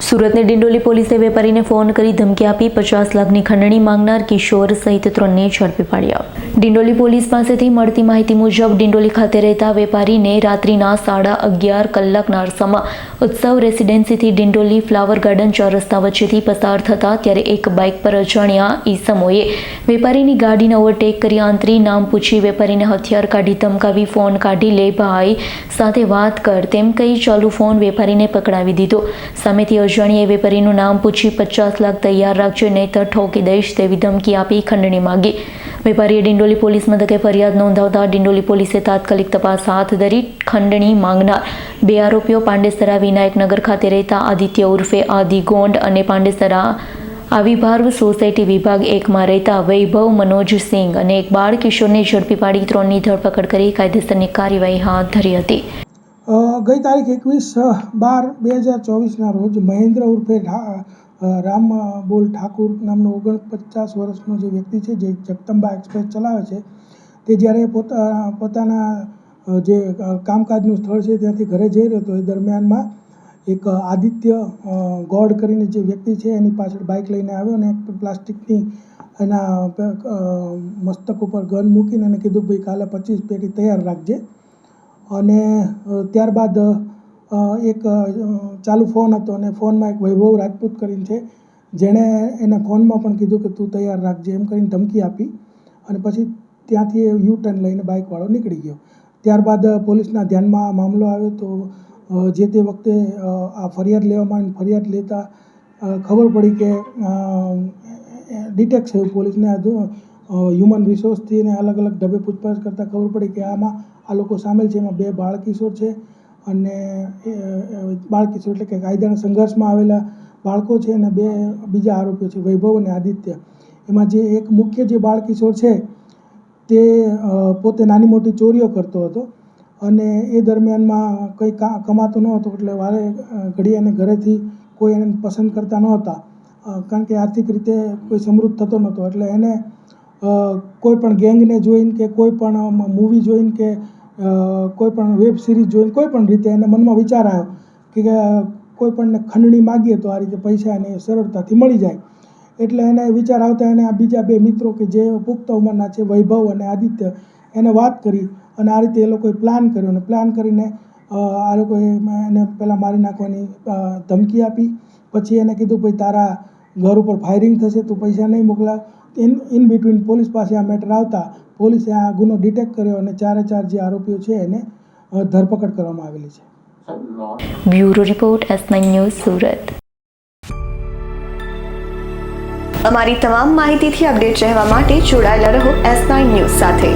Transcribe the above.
સુરતની ડિંડોલી પોલીસે વેપારીને ફોન કરી ધમકી આપી 50 લાખની ખંડણી માંગનાર કિશોર સહિત 3ને ઝડપી પાડ્યા. ડિંડોલી પોલીસ પાસેથી મળતી માહિતી મુજબ ડિંડોલી ખાતે રહેતા વેપારીને રાત્રિના 11:30 કલાકના અરસામાં ઉત્સવ રેસિડેન્સીથી ડિંડોલી ફ્લાવર ગાર્ડન 4 રસ્તા વચ્ચેથી પસાર થતા ત્યારે એક બાઇક પર અજાણ્યા ઈસમોએ વેપારીની ગાડીને ઓવરટેક કરી આંતરી નામ પૂછી વેપારીને હથિયાર કાઢી ધમકાવી ફોન કાઢી લે ભાઈ સાથે વાત કર તેમ કહી ચાલુ ફોન વેપારીને પકડાવી દીધો. સામેથી અજાણ્યાએ વેપારીનું નામ પૂછી 50 લાખ તૈયાર રાખજો નહીંતર ઠોકી દઈશ તેવી ધમકી આપી ખંડણી માંગી. વેપારીએ ડિંડોલી પોલીસ મથકે ફરિયાદ નોંધાવતા ડિંડોલી પોલીસે તાત્કાલિક તપાસ હાથ ધરી ખંડણી માંગનાર 2 આરોપીઓ પાંડેસરા વિનાયકનગર ખાતે રહેતા આદિત્ય ઉર્ફે આદિ ગોંડ અને પાંડેસરા આવિર્ભાવ સોસાયટી વિભાગ 1માં રહેતા વૈભવ મનોજસિંહ અને એક બાળ કિશોરને ઝડપી પાડી 3ની ધરપકડ કરી કાયદેસરની કાર્યવાહી હાથ ધરી હતી. ગઈ તારીખ 21/12/2024ના રોજ મહેન્દ્ર ઉર્ફે રામ બોલ ઠાકુર નામનો 49 વર્ષનો જે વ્યક્તિ છે જે જગદંબા એક્સપ્રેસ ચલાવે છે તે જ્યારે પોતાના જે કામકાજનું સ્થળ છે ત્યાંથી ઘરે જઈ રહ્યો હતો એ દરમિયાનમાં એક આદિત્ય ગોડ કરીને જે વ્યક્તિ છે એની પાછળ બાઇક લઈને આવ્યો અને પ્લાસ્ટિકની એના મસ્તક ઉપર ગન મૂકીને એને કીધું ભાઈ કાલે 25 પેટી તૈયાર રાખજે. અને ત્યારબાદ એક ચાલુ ફોન હતો અને ફોનમાં એક વૈભવ રાજપૂત કરીને છે જેણે એને ફોનમાં પણ કીધું કે તું તૈયાર રાખજે એમ કરીને ધમકી આપી અને પછી ત્યાંથી એ યુ ટર્ન લઈને બાઇકવાળો નીકળી ગયો. ત્યારબાદ પોલીસના ધ્યાનમાં આ મામલો આવ્યો તો જે તે વખતે આ ફરિયાદ લેવામાં આવી. ફરિયાદ લેતા ખબર પડી કે ડિટેક્ટ થયું પોલીસને હ્યુમન રિસોર્સથી અને અલગ અલગ ઢબે પૂછપરછ કરતાં ખબર પડી કે આમાં આ લોકો સામેલ છે. એમાં 2 બાળકિશોર છે અને બાળકિશોર એટલે કે કાયદાના સંઘર્ષમાં આવેલા બાળકો છે અને 2 બીજા આરોપીઓ છે વૈભવ અને આદિત્ય. એમાં જે એક મુખ્ય જે બાળકિશોર છે તે પોતે નાની મોટી ચોરીઓ કરતો હતો અને એ દરમિયાનમાં કંઈ કમાતો ન હતો એટલે વારે ઘડી એને ઘરેથી કોઈ એને પસંદ કરતા નહોતા કારણ કે આર્થિક રીતે કોઈ સમૃદ્ધ થતો નહોતો એટલે એને કોઈ પણ ગેંગને જોઈને કે કોઈ પણ મૂવી જોઈને કે કોઈ પણ વેબ સિરીઝ જોઈને કોઈ પણ રીતે એને મનમાં વિચાર આવ્યો કે કોઈ પણને ખંડણી માગીએ તો આ રીતે પૈસા એને સરળતાથી મળી જાય. એટલે એને વિચાર આવતા એને આ બીજા 2 મિત્રો કે જે પુખ્ત ઉંમરના છે વૈભવ અને આદિત્ય એને વાત કરી અને આ રીતે એ લોકોએ પ્લાન કર્યો અને પ્લાન કરીને આ લોકોએ એને પહેલાં મારી નાખવાની ધમકી આપી. પછી એને કીધું ભાઈ તારા ઘર ઉપર ફાયરિંગ થશે તું પૈસા નહીં મોકલાવ. ઇન બિટવીન પોલીસ પાસે આ મેટર આવતા પોલીસે આ ગુનો ડિટેક્ટ કર્યો અને 4 જે આરોપીઓ છે એને ધરપકડ કરવામાં આવેલી છે. Bureau report S9 news Surat. અમારી તમામ માહિતીથી અપડેટ રહેવા માટે જોડાયેલા રહો S9 ન્યૂઝ સાથે.